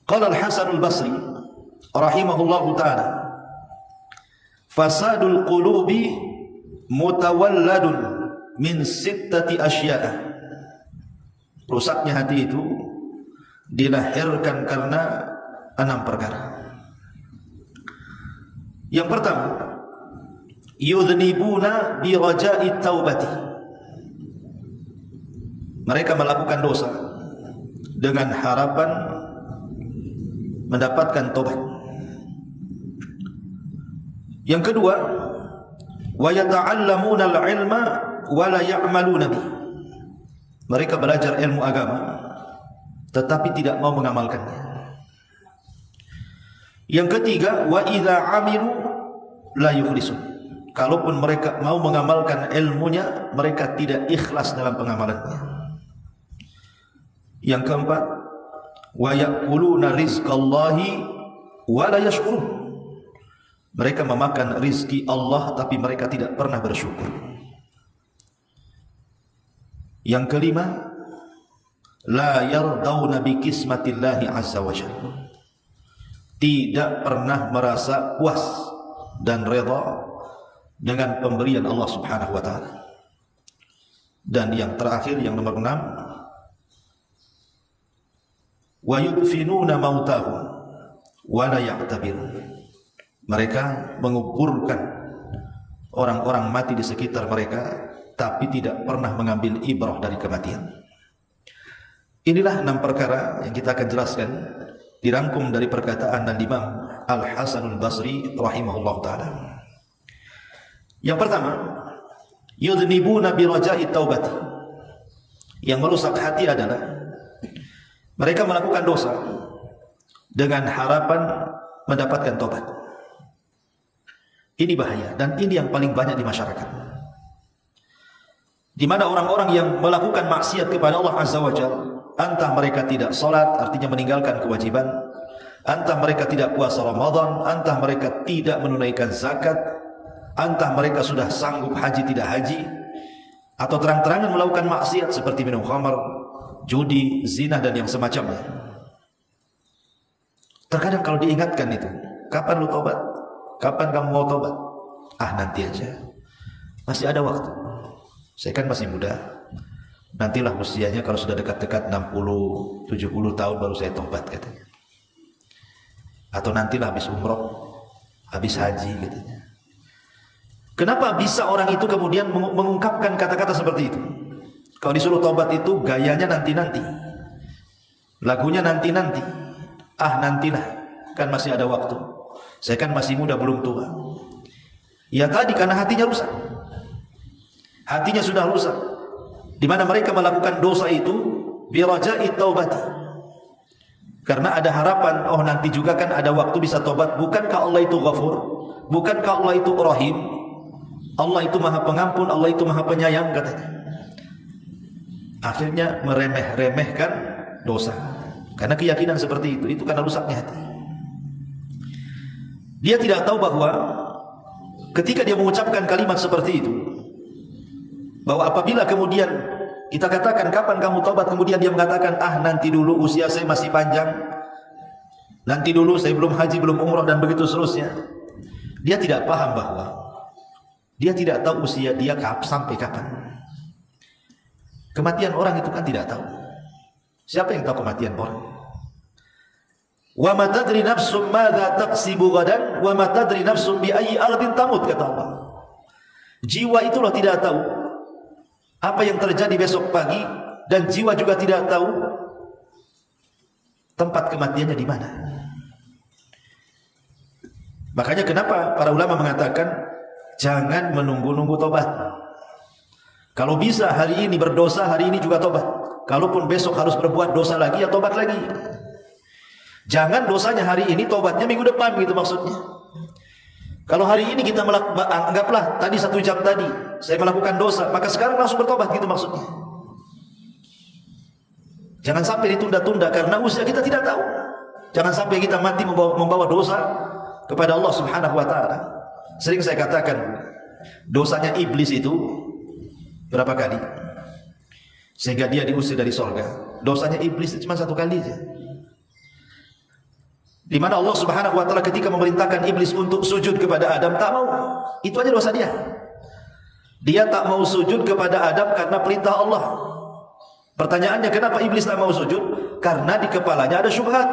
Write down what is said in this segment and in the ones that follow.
Qala Al-Hasan Al-Basri rahimahullahu ta'ala, fasadul qulubi mutawalladun min sittati asya'a. Rusaknya hati itu dilahirkan karena 6 perkara. Yang pertama, yudhnibuna bi raja'i taubati. Mereka melakukan dosa dengan harapan mendapatkan tobat. Yang kedua, wa yata'allamuna al-ilma wa la ya'maluna bih. Mereka belajar ilmu agama tetapi tidak mau mengamalkannya. Yang ketiga, wa idza 'amilu la yukhlisun. Kalaupun mereka mau mengamalkan ilmunya, mereka tidak ikhlas dalam pengamalannya. Yang keempat, wa ya'kuluna rizqallahi wa la yashkurun. Mereka memakan rizki Allah tapi mereka tidak pernah bersyukur. Yang kelima, la yardawna bi kismatillahi azza wa jalla. Tidak pernah merasa puas dan redha dengan pemberian Allah Subhanahu wa taala. Dan yang terakhir, yang nomor 6, wa yudfinuna mautahum wa la ya'tabirun. Mereka menguburkan orang-orang mati di sekitar mereka tapi tidak pernah mengambil ibrah dari kematian. Inilah 6 perkara yang kita akan jelaskan, dirangkum dari perkataan Imam Al-Hasan Al-Basri rahimahullah ta'ala. Yang pertama, yudhnibuna bi raja'i taubati. Yang merusak hati adalah mereka melakukan dosa dengan harapan mendapatkan tobat. Ini bahaya dan ini yang paling banyak di masyarakat. Di mana orang-orang yang melakukan maksiat kepada Allah Azza wa Jalla, entah mereka tidak salat, artinya meninggalkan kewajiban, entah mereka tidak puasa Ramadan, entah mereka tidak menunaikan zakat, entah mereka sudah sanggup haji tidak haji, atau terang-terangan melakukan maksiat seperti minum khamar, judi, zina dan yang semacamnya. Terkadang kalau diingatkan itu, kapan lu tobat? Kapan kamu mau tobat? Ah, nanti aja. Masih ada waktu. Saya kan masih muda. Nantilah usianya kalau sudah dekat-dekat 60, 70 tahun baru saya tobat katanya. Atau nantilah habis umroh, habis haji katanya. Kenapa bisa orang itu kemudian mengungkapkan kata-kata seperti itu? Kalau disuruh tobat itu gayanya nanti-nanti, lagunya nanti-nanti. Ah, nantilah, kan masih ada waktu. Saya kan masih muda, belum tua. Ya tadi karena hatinya rusak. Hatinya sudah rusak. Di mana mereka melakukan dosa itu bi raja'i taubati. Karena ada harapan, oh nanti juga kan ada waktu bisa tobat. Bukankah Allah itu Ghafur? Bukankah Allah itu Rahim? Allah itu Maha Pengampun, Allah itu Maha Penyayang katanya. Akhirnya meremeh-remehkan dosa. Karena keyakinan seperti itu karena rusaknya hati. Dia tidak tahu bahwa ketika dia mengucapkan kalimat seperti itu, bahwa apabila kemudian kita katakan kapan kamu tobat, kemudian dia mengatakan ah nanti dulu, usia saya masih panjang, nanti dulu saya belum haji, belum umrah dan begitu seterusnya. Dia tidak paham bahwa dia tidak tahu usia dia sampai kapan. Kematian orang itu kan tidak tahu. Siapa yang tahu kematian orang? Wa ma tadri nafsum madza taksibu gadan wa ma tadri nafsum bi ayyi ardin tamut, kata Allah. Jiwa itulah tidak tahu apa yang terjadi besok pagi, dan jiwa juga tidak tahu tempat kematiannya di mana. Makanya kenapa para ulama mengatakan jangan menunggu-nunggu tobat. Kalau bisa hari ini berdosa, hari ini juga tobat. Kalaupun besok harus berbuat dosa lagi, ya tobat lagi. Jangan dosanya hari ini, tobatnya minggu depan, gitu maksudnya. Kalau hari ini kita anggaplah tadi 1 jam tadi saya melakukan dosa, maka sekarang langsung bertobat, gitu maksudnya. Jangan sampai ditunda-tunda karena usia kita tidak tahu. Jangan sampai kita mati membawa dosa kepada Allah Subhanahu wa taala. Sering saya katakan, dosanya iblis itu berapa kali sehingga dia diusir dari surga? Dosanya iblis itu cuma 1 kali saja. Di mana Allah Subhanahu wa taala ketika memerintahkan iblis untuk sujud kepada Adam, tak mau. Itu aja dosa dia. Dia tak mau sujud kepada Adam karena perintah Allah. Pertanyaannya, kenapa iblis tak mau sujud? Karena di kepalanya ada syubhat,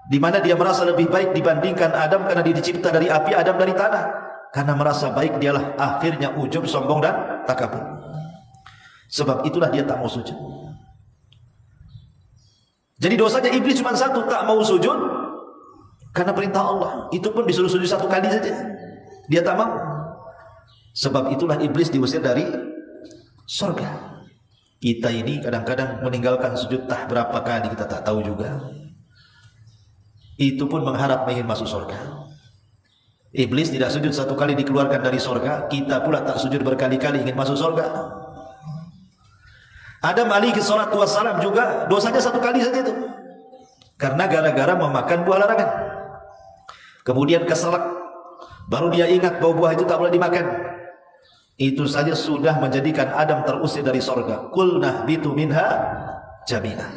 di mana dia merasa lebih baik dibandingkan Adam karena dia dicipta dari api, Adam dari tanah. Karena merasa baik dialah, akhirnya ujub, sombong dan takabur. Sebab itulah dia tak mau sujud. Jadi dosanya iblis cuma satu, tak mau sujud karena perintah Allah. Itu pun disuruh sujud satu kali saja, dia tak mau. Sebab itulah iblis diusir dari surga. Kita ini kadang-kadang meninggalkan sujud tak berapa kali, kita tak tahu juga. Itu pun mengharap ingin masuk surga. Iblis tidak sujud satu kali dikeluarkan dari surga, kita pula tak sujud berkali-kali ingin masuk surga. Adam alaihi salatu wassalam juga dosanya satu kali saja itu, karena gara-gara memakan buah larangan. Kemudian keselak, baru dia ingat bahwa buah itu tak boleh dimakan. Itu saja sudah menjadikan Adam terusir dari surga. Qulnah bitu minha jami'ah.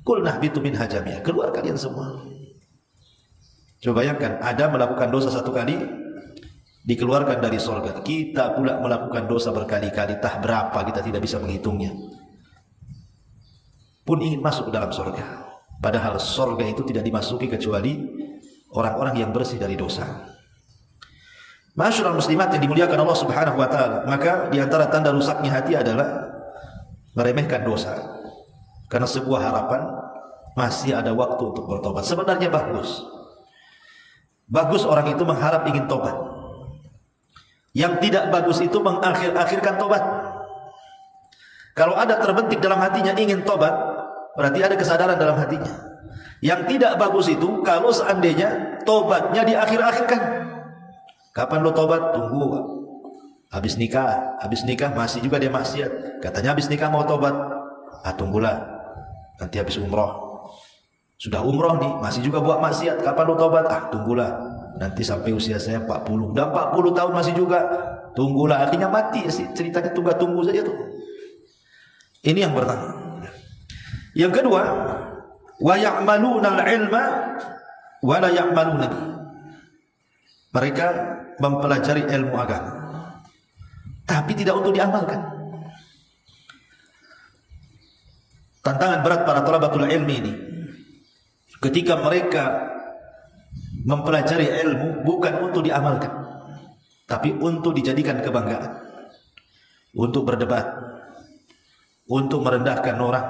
Qulnah bitu minha jami'ah. Keluar kalian semua. Coba bayangkan, Adam melakukan dosa satu kali, dikeluarkan dari surga. Kita pula melakukan dosa berkali-kali, tak berapa kita tidak bisa menghitungnya, pun ingin masuk ke dalam surga. Padahal surga itu tidak dimasuki kecuali orang-orang yang bersih dari dosa. Masyarul muslimat yang dimuliakan Allah Subhanahu wa taala, maka di antara tanda rusaknya hati adalah meremehkan dosa. Karena sebuah harapan masih ada waktu untuk bertobat. Sebenarnya bagus. Bagus orang itu mengharap ingin tobat. Yang tidak bagus itu mengakhir-akhirkan tobat. Kalau ada terbentik dalam hatinya ingin tobat, berarti ada kesadaran dalam hatinya. Yang tidak bagus itu kalau seandainya tobatnya diakhir-akhirkan. Kapan lo tobat? Tunggu habis nikah. Habis nikah masih juga dia maksiat. Katanya habis nikah mau tobat. Tunggulah nanti habis umroh. Sudah umroh nih, masih juga buat maksiat. Kapan lo tobat? Tunggulah nanti sampai usia saya 40. Udah 40 tahun masih juga. Tunggulah, akhirnya mati sih. Ceritanya tunggu saja tuh. Ini yang pertama. Yang kedua, wa ya'maluna al-ilma wa la ya'maluna bihi. Mereka mempelajari ilmu agama, tapi tidak untuk diamalkan. Tantangan berat para thalabatul ilmi ini, ketika mereka mempelajari ilmu bukan untuk diamalkan, tapi untuk dijadikan kebanggaan, untuk berdebat, untuk merendahkan orang,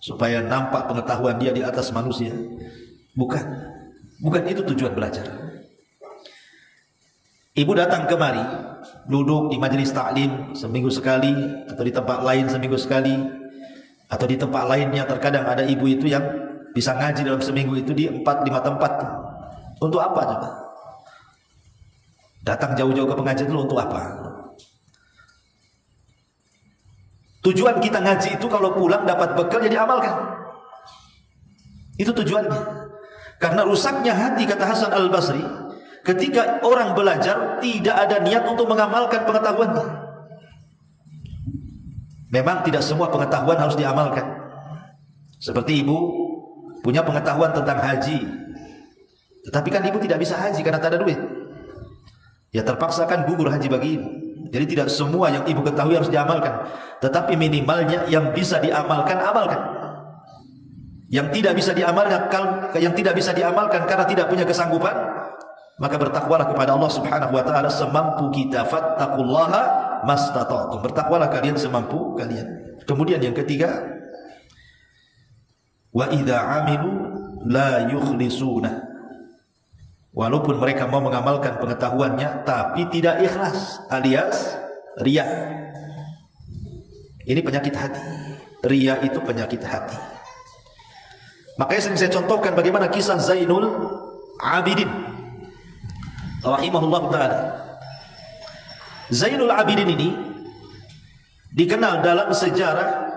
supaya nampak pengetahuan dia di atas manusia. Bukan itu tujuan belajar. Ibu datang kemari, duduk di majelis taklim seminggu sekali, atau di tempat lain seminggu sekali, atau di tempat lainnya. Terkadang ada ibu itu yang bisa ngaji dalam seminggu itu di 4-5 tempat. Untuk apa coba? Datang jauh-jauh ke pengajian dulu untuk apa? Tujuan kita ngaji itu kalau pulang dapat bekal jadi amalkan. Itu tujuannya. Karena rusaknya hati, kata Hasan Al-Basri, ketika orang belajar tidak ada niat untuk mengamalkan pengetahuannya. Memang tidak semua pengetahuan harus diamalkan. Seperti ibu punya pengetahuan tentang haji, tetapi kan ibu tidak bisa haji karena tak ada duit. Ya terpaksa kan gugur haji bagi ibu. Jadi tidak semua yang ibu ketahui harus diamalkan, tetapi minimalnya yang bisa diamalkan, amalkan. Yang tidak bisa diamalkan karena tidak punya kesanggupan, maka bertakwalah kepada Allah Subhanahu wa taala semampu kita. Fattaqullaha mastata'tum. Bertakwalah kalian semampu kalian. Kemudian yang ketiga, wa idza 'amilu la yukhlisuna. Walaupun mereka mau mengamalkan pengetahuannya tapi tidak ikhlas, alias riya. Ini penyakit hati. Riya itu penyakit hati. Makanya sering saya contohkan bagaimana kisah Zainul Abidin rahimahullah ta'ala. Zainul Abidin ini dikenal dalam sejarah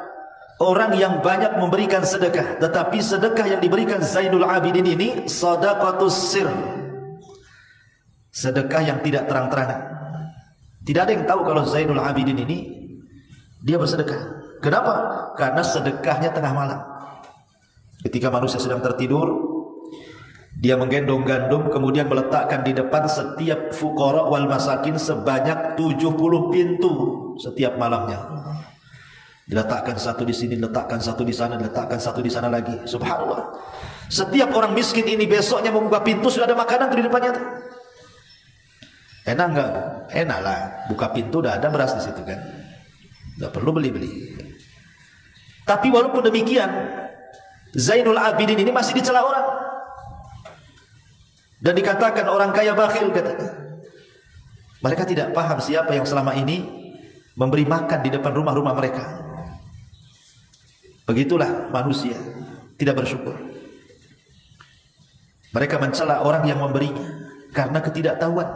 orang yang banyak memberikan sedekah, tetapi sedekah yang diberikan Zainul Abidin ini sadaqatus sir, sedekah yang tidak terang-terangan. Tidak ada yang tahu kalau Zainul Abidin ini dia bersedekah. Kenapa? Karena sedekahnya tengah malam, ketika manusia sedang tertidur, Dia menggendong gandum kemudian meletakkan di depan setiap fuqara wal masakin sebanyak 70 pintu setiap malamnya. Diletakkan satu di sini, diletakkan satu di sana, diletakkan satu di sana lagi. Subhanallah. Setiap orang miskin ini besoknya membuka pintu sudah ada makanan di depannya. Enak enggak? Enak lah. Buka pintu udah ada beras di situ kan. Enggak perlu beli-beli. Tapi walaupun demikian, Zainul Abidin ini masih dicela orang. Dan dikatakan orang kaya bakhil katanya. Mereka tidak paham siapa yang selama ini memberi makan di depan rumah-rumah mereka. Begitulah manusia, tidak bersyukur. Mereka mencela orang yang memberinya karena ketidaktahuan.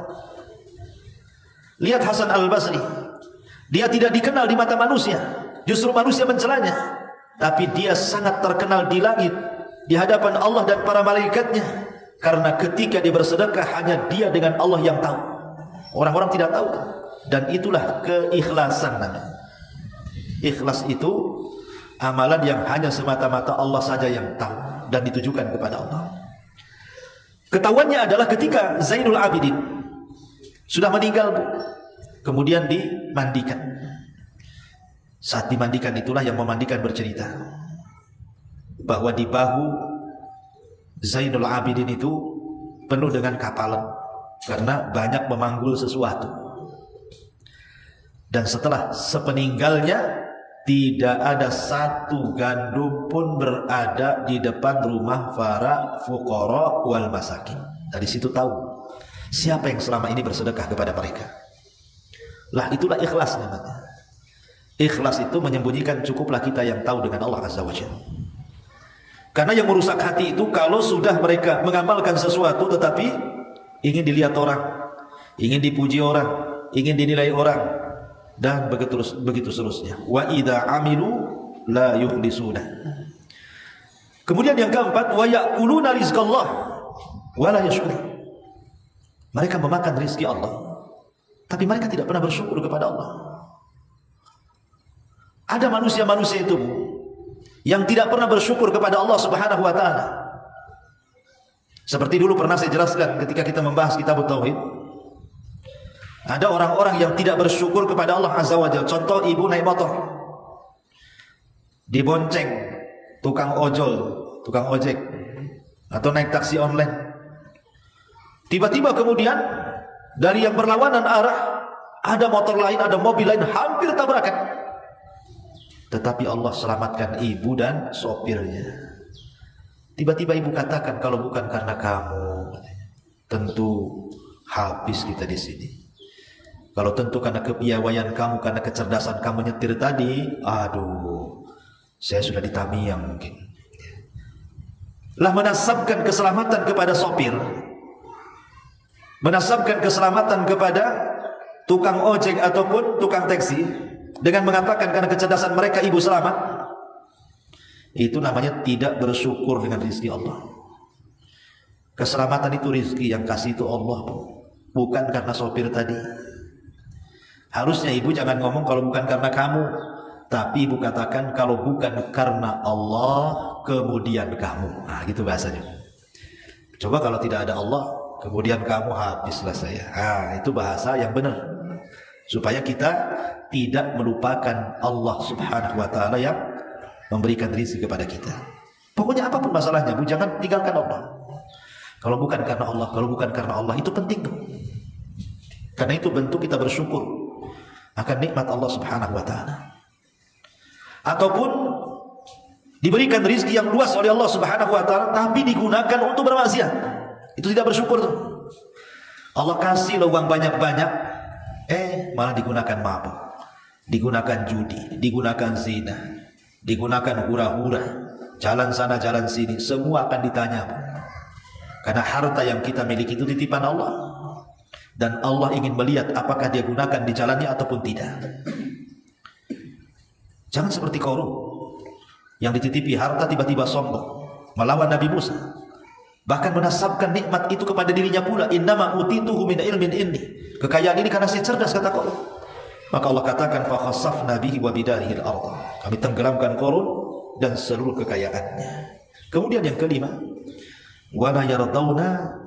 Lihat Hasan Al-Basri. Dia tidak dikenal di mata manusia, justru manusia mencelanya. Tapi dia sangat terkenal di langit, di hadapan Allah dan para malaikatnya. Karena ketika dia bersedekah hanya dia dengan Allah yang tahu. Orang-orang tidak tahu. Dan itulah keikhlasan namanya. Ikhlas itu amalan yang hanya semata-mata Allah saja yang tahu dan ditujukan kepada Allah. Ketahuannya adalah ketika Zainul Abidin sudah meninggal, kemudian dimandikan. Saat dimandikan itulah yang memandikan bercerita bahwa di bahu Zainul Abidin itu penuh dengan kapalan karena banyak memanggul sesuatu. Dan setelah sepeninggalnya tidak ada satu gandum pun berada di depan rumah para fuqara wal masakin. Dari situ tahu siapa yang selama ini bersedekah kepada mereka. Lah itulah ikhlas namanya. Ikhlas itu menyembunyikan cukuplah kita yang tahu dengan Allah Azza wa Jalla. Karena yang merusak hati itu kalau sudah mereka mengamalkan sesuatu tetapi ingin dilihat orang, ingin dipuji orang, ingin dinilai orang, dan begitu seterusnya. Wa idza amilu la yukhlisuna. Kemudian yang keempat, wa ya'kuluna rizqallah wa la yashkur. Mereka memakan rezeki Allah, tapi mereka tidak pernah bersyukur kepada Allah. Ada manusia-manusia itu yang tidak pernah bersyukur kepada Allah Subhanahu wa taala. Seperti dulu pernah saya jelaskan ketika kita membahas kitab Tauhid. Ada orang-orang yang tidak bersyukur kepada Allah Azza wa Jalla. Contoh ibu naik motor, dibonceng tukang ojol, tukang ojek, atau naik taksi online. Tiba-tiba kemudian dari yang berlawanan arah ada motor lain, ada mobil lain hampir tabrakan. Tetapi Allah selamatkan ibu dan sopirnya. Tiba-tiba ibu katakan, kalau bukan karena kamu, tentu habis kita di sini. Kalau tentu karena kepiawaian kamu, karena kecerdasan kamu nyetir tadi, aduh, saya sudah di Tamiang mungkin. Lah menasabkan keselamatan kepada sopir, menasabkan keselamatan kepada tukang ojek ataupun tukang taksi, dengan mengatakan karena kecerdasan mereka ibu selamat. Itu namanya tidak bersyukur dengan rezeki Allah. Keselamatan itu rezeki yang kasih itu Allah, bukan karena sopir tadi. Harusnya ibu jangan ngomong kalau bukan karena kamu, tapi ibu katakan kalau bukan karena Allah kemudian kamu. Nah gitu bahasanya. Coba kalau tidak ada Allah kemudian kamu, habislah saya. Nah itu bahasa yang benar, supaya kita tidak melupakan Allah Subhanahu wa taala yang memberikan rezeki kepada kita. Pokoknya apapun masalahnya, Bu, jangan tinggalkan Allah. Kalau bukan karena Allah, kalau bukan karena Allah, itu penting tuh. Karena itu bentuk kita bersyukur akan nikmat Allah Subhanahu wa taala. Ataupun diberikan rezeki yang luas oleh Allah Subhanahu wa taala tapi digunakan untuk bermaksiat. Itu tidak bersyukur tuh. Allah kasih lo uang banyak-banyak, malah digunakan mabuk, digunakan judi, digunakan zina, digunakan hura-hura, jalan sana jalan sini, semua akan ditanya. Karena harta yang kita miliki itu titipan Allah, dan Allah ingin melihat apakah dia gunakan di jalannya ataupun tidak. Jangan seperti Qarun yang dititipi harta tiba-tiba sombong melawan Nabi Musa, bahkan menasabkan nikmat itu kepada dirinya pula. Innama utituhu min ilmin indi. Kekayaan ini karena saya cerdas, kata Qarun. Maka Allah katakan fa khassafna bihi wa bidarihi al-ardh. Kami tenggelamkan Qarun dan seluruh kekayaannya. Kemudian yang kelima, wa la yardawna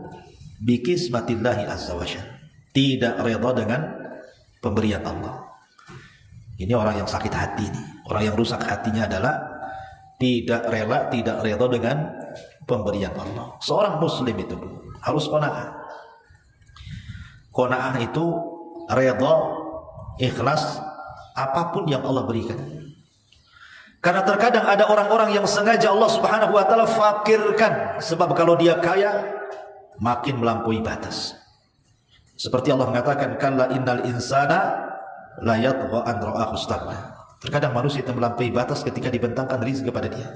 bi qismatillahi azza wajalla. Tidak redha dengan pemberian Allah. Ini orang yang sakit hati ini. Orang yang rusak hatinya adalah tidak rela, tidak redha dengan pemberian Allah. Seorang muslim itu harus qanaah. Qanaah itu redha, ikhlas apapun yang Allah berikan. Karena terkadang ada orang-orang yang sengaja Allah Subhanahu wa taala fakirkan, sebab kalau dia kaya makin melampaui batas. Seperti Allah mengatakan, kalla innal insana la yatgha an ra'ahu istaghna. Terkadang manusia itu melampaui batas ketika dibentangkan rezeki kepada dia.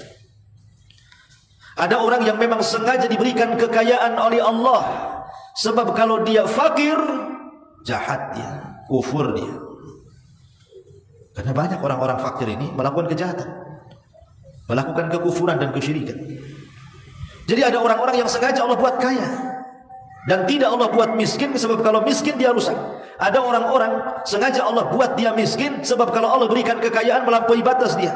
Ada orang yang memang sengaja diberikan kekayaan oleh Allah, sebab kalau dia fakir, jahat dia, kufur dia. Karena banyak orang-orang fakir ini melakukan kejahatan, melakukan kekufuran dan kesyirikan. Jadi ada orang-orang yang sengaja Allah buat kaya dan tidak Allah buat miskin, sebab kalau miskin dia rusak. Ada orang-orang sengaja Allah buat dia miskin, sebab kalau Allah berikan kekayaan melampaui batas dia.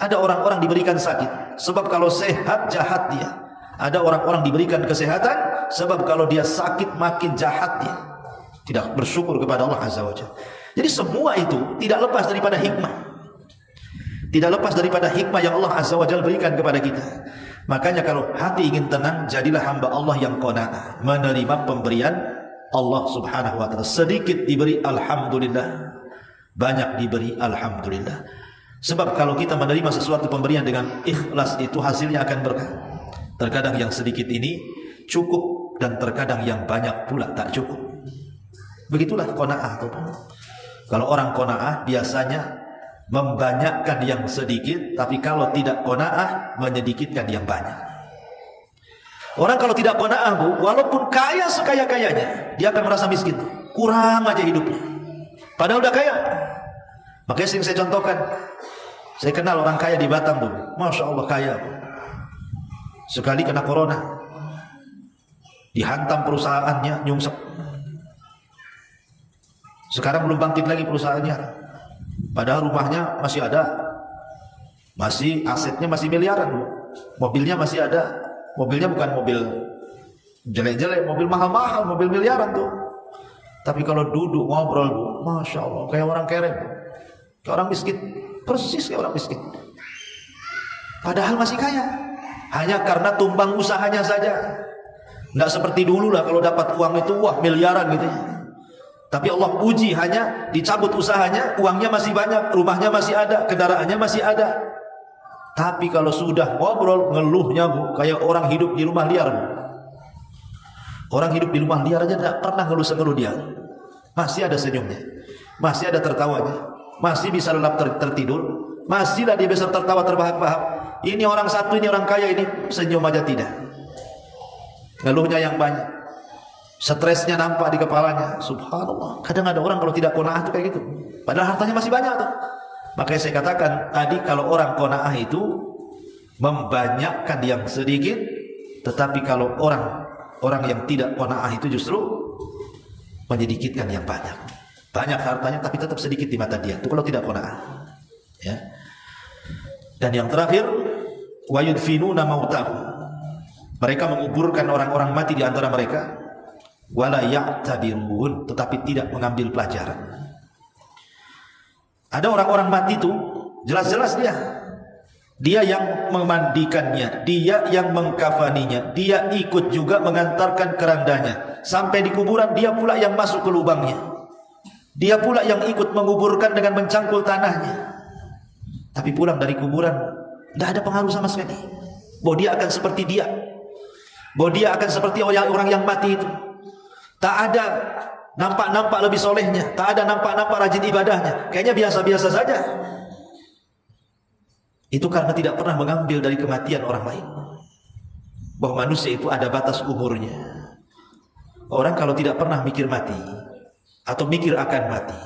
Ada orang-orang diberikan sakit, sebab kalau sehat jahat dia. Ada orang-orang diberikan kesehatan, sebab kalau dia sakit makin jahat dia. Tidak bersyukur kepada Allah Azza wa Jalla. Jadi semua itu tidak lepas daripada hikmah. Tidak lepas daripada hikmah yang Allah Azza wa Jalla berikan kepada kita. Makanya kalau hati ingin tenang, jadilah hamba Allah yang qanaah, menerima pemberian Allah Subhanahu wa taala. Sedikit diberi alhamdulillah, banyak diberi alhamdulillah. Sebab kalau kita menerima sesuatu pemberian dengan ikhlas, itu hasilnya akan berkah. Terkadang yang sedikit ini cukup, dan terkadang yang banyak pula tak cukup. Begitulah qanaah. Kalau orang qanaah biasanya membanyakkan yang sedikit, tapi kalau tidak qanaah menyedikitkan yang banyak. Orang kalau tidak qanaah, Bu, walaupun kaya sekaya-kayanya, dia akan merasa miskin. Kurang aja hidupnya. Padahal udah kaya. Makanya sering saya contohkan. Saya kenal orang kaya di Batam, Bu. Masya Allah kaya, Bu. Sekali kena corona, dihantam perusahaannya, nyungsep. Sekarang belum bangkit lagi perusahaannya. Padahal rumahnya masih ada, masih asetnya masih miliaran, Bu. Mobilnya masih ada. Mobilnya bukan mobil jelek-jelek, mobil mahal-mahal, mobil miliaran tuh. Tapi kalau duduk ngobrol, Bu, Masya Allah, kayak orang kere, Bu. Kayak orang miskin, persis kayak orang miskin. Padahal masih kaya, hanya karena tumbang usahanya saja. Nggak seperti dulu lah, kalau dapat uang itu wah miliaran gitu ya. Tapi Allah uji, hanya dicabut usahanya, uangnya masih banyak, rumahnya masih ada, kendaraannya masih ada. Tapi kalau sudah ngobrol, ngeluhnya, Bu, kayak orang hidup di rumah liar, Bu. Orang hidup di rumah liar aja tidak pernah ngeluh dia. Masih ada senyumnya, masih ada tertawanya, masih bisa lelap tertidur, masihlah dia bisa tertawa terbahak-bahak. Ini orang satu, ini orang kaya, ini senyum aja tidak. Ngeluhnya yang banyak, stresnya nampak di kepalanya. Subhanallah. Kadang ada orang kalau tidak qanaah itu kayak gitu, padahal hartanya masih banyak tuh. Makanya saya katakan tadi, kalau orang qanaah itu membanyakkan yang sedikit, tetapi kalau orang yang tidak qanaah itu justru menyedikitkan yang banyak. Banyak hartanya tapi tetap sedikit di mata dia. Itu kalau tidak qanaah. Ya. Dan yang terakhir, wa yudfinuna mautahum. Mereka menguburkan orang-orang mati di antara mereka, wala ya'tabirun, tetapi tidak mengambil pelajaran. Ada orang-orang mati itu jelas-jelas dia yang memandikannya, dia yang mengkafaninya, dia ikut juga mengantarkan kerandanya sampai di kuburan, dia pula yang masuk ke lubangnya, dia pula yang ikut menguburkan dengan mencangkul tanahnya. Tapi pulang dari kuburan tidak ada pengaruh sama sekali bahwa dia akan seperti dia, bahwa dia akan seperti orang yang mati itu. Tak ada nampak-nampak lebih solehnya, tak ada nampak-nampak rajin ibadahnya, kayaknya biasa-biasa saja. Itu karena tidak pernah mengambil dari kematian orang lain, bahwa manusia itu ada batas umurnya. Orang kalau tidak pernah mikir mati atau mikir akan mati,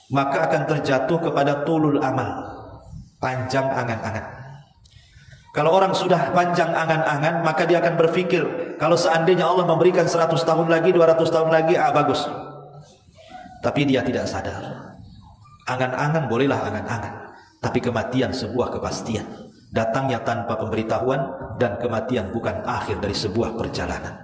maka akan terjatuh kepada tulul amal, panjang angan-angan. Kalau orang sudah panjang angan-angan, maka dia akan berpikir, kalau seandainya Allah memberikan 100 tahun lagi, 200 tahun lagi, bagus. Tapi dia tidak sadar, angan-angan bolehlah angan-angan, tapi kematian sebuah kepastian. datangnya tanpa pemberitahuan, dan kematian bukan akhir dari sebuah perjalanan.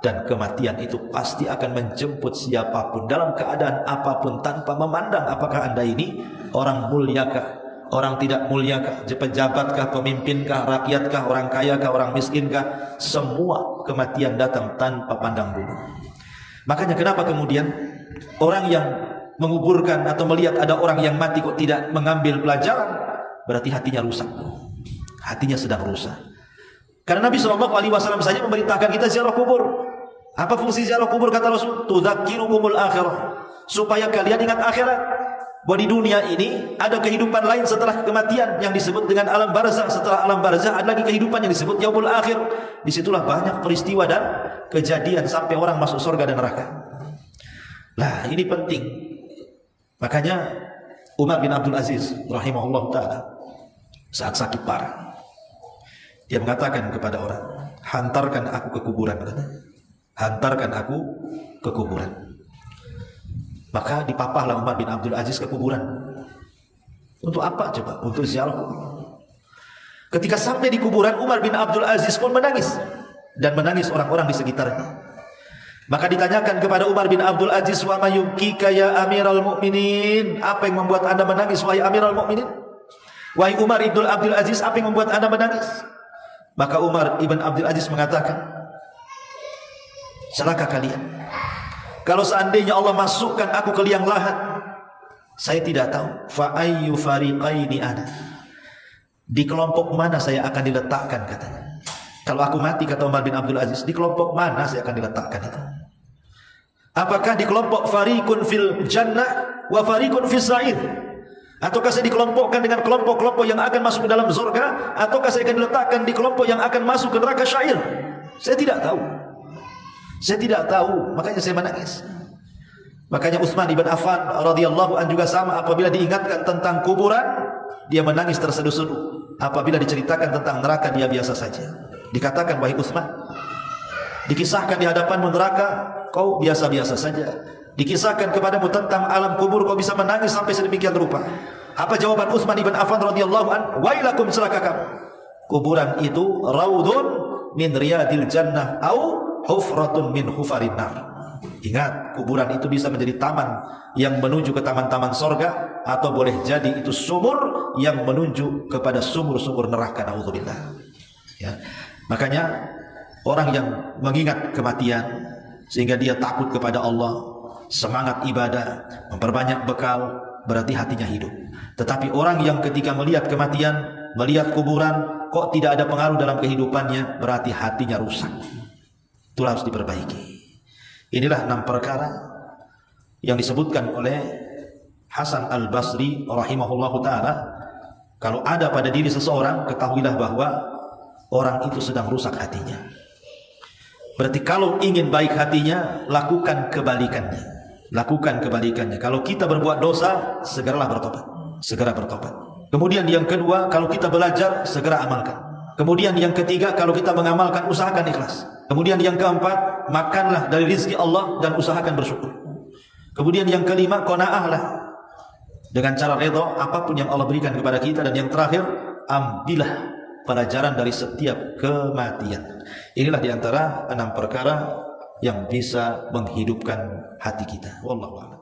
Dan kematian itu pasti akan menjemput siapapun dalam keadaan apapun, tanpa memandang apakah Anda ini orang muliakah, orang tidak muliakah, pejabatkah, pemimpin,kah, rakyatkah, orang kayakah, orang miskinkah. Semua kematian datang tanpa pandang bulu. Makanya kenapa kemudian orang yang menguburkan atau melihat ada orang yang mati kok tidak mengambil pelajaran, berarti hatinya rusak. Hatinya sedang rusak. Karena Nabi SAW saja memerintahkan kita ziarah kubur. Apa fungsi ziarah kubur kata Rasul? Tudzakirukumul akhirah, supaya kalian ingat akhirat. Bahwa di dunia ini ada kehidupan lain setelah kematian yang disebut dengan alam barzakh. Setelah alam barzakh ada lagi kehidupan yang disebut yaumul akhir. Disitulah banyak peristiwa dan kejadian sampai orang masuk surga dan neraka. Nah, ini penting. Makanya Umar bin Abdul Aziz rahimahullah ta'ala saat sakit parah, dia mengatakan kepada orang, hantarkan aku ke kuburan, katanya. Hantarkan aku ke kuburan. Maka dipapahlah Umar bin Abdul Aziz ke kuburan. Untuk apa coba? Untuk ziarah kubur. Ketika sampai di kuburan, Umar bin Abdul Aziz pun menangis. Dan menangis orang-orang di sekitarnya. Maka ditanyakan kepada Umar bin Abdul Aziz, wa ma yubkika ya Amirul Mukminin? Apa yang membuat Anda menangis wahai Amirul Mukminin? Wahai Umar ibn Abdul Aziz, apa yang membuat Anda menangis? Maka Umar ibn Abdul Aziz mengatakan, celaka kalian. Kalau seandainya Allah masukkan aku ke liang lahat, saya tidak tahu fa ayyu fariqaini ana. Di kelompok mana saya akan diletakkan, katanya. Kalau aku mati, kata Umar bin Abdul Aziz, di kelompok mana saya akan diletakkan itu? Apakah di kelompok fariqun fil jannah wa fariqun fis sa'ir? Ataukah saya dikelompokkan dengan kelompok-kelompok yang akan masuk ke dalam surga, ataukah saya akan diletakkan di kelompok yang akan masuk ke neraka syair? Saya tidak tahu. Saya tidak tahu, makanya saya menangis. Makanya Utsman ibn Affan radhiyallahu an juga sama, apabila diingatkan tentang kuburan, dia menangis terseduh-seduh. Apabila diceritakan tentang neraka, dia biasa saja. Dikatakan, wahai Utsman, dikisahkan di hadapanmu neraka, kau biasa-biasa saja. Dikisahkan kepadamu tentang alam kubur, kau bisa menangis sampai sedemikian rupa. Apa jawaban Utsman ibn Affan radhiyallahu an? Wailakum, celaka kamu. Kuburan itu raudun min riyadil jannah au hufratun min hufarin nar. Ingat, kuburan itu bisa menjadi taman yang menuju ke taman-taman sorga, atau boleh jadi itu sumur yang menuju kepada sumur-sumur neraka. Naudzubillah. Ya. Makanya orang yang mengingat kematian sehingga dia takut kepada Allah, semangat ibadah, memperbanyak bekal, berarti hatinya hidup. Tetapi orang yang ketika melihat kematian, melihat kuburan, kok tidak ada pengaruh dalam kehidupannya, berarti hatinya rusak. Itulah harus diperbaiki. Inilah 6 perkara yang disebutkan oleh Hasan al-Basri rahimahullahu ta'ala. Kalau ada pada diri seseorang, ketahuilah bahwa orang itu sedang rusak hatinya. Berarti kalau ingin baik hatinya, lakukan kebalikannya. Lakukan kebalikannya. Kalau kita berbuat dosa, segeralah bertobat. Segera bertobat. Kemudian yang kedua, kalau kita belajar, segera amalkan. Kemudian yang ketiga, kalau kita mengamalkan, usahakan ikhlas. Kemudian yang keempat, makanlah dari rezeki Allah dan usahakan bersyukur. Kemudian yang kelima, qanaahlah dengan cara redha apapun yang Allah berikan kepada kita. Dan yang terakhir, ambillah pelajaran dari setiap kematian. Inilah diantara 6 perkara yang bisa menghidupkan hati kita. Wallahu a'lam.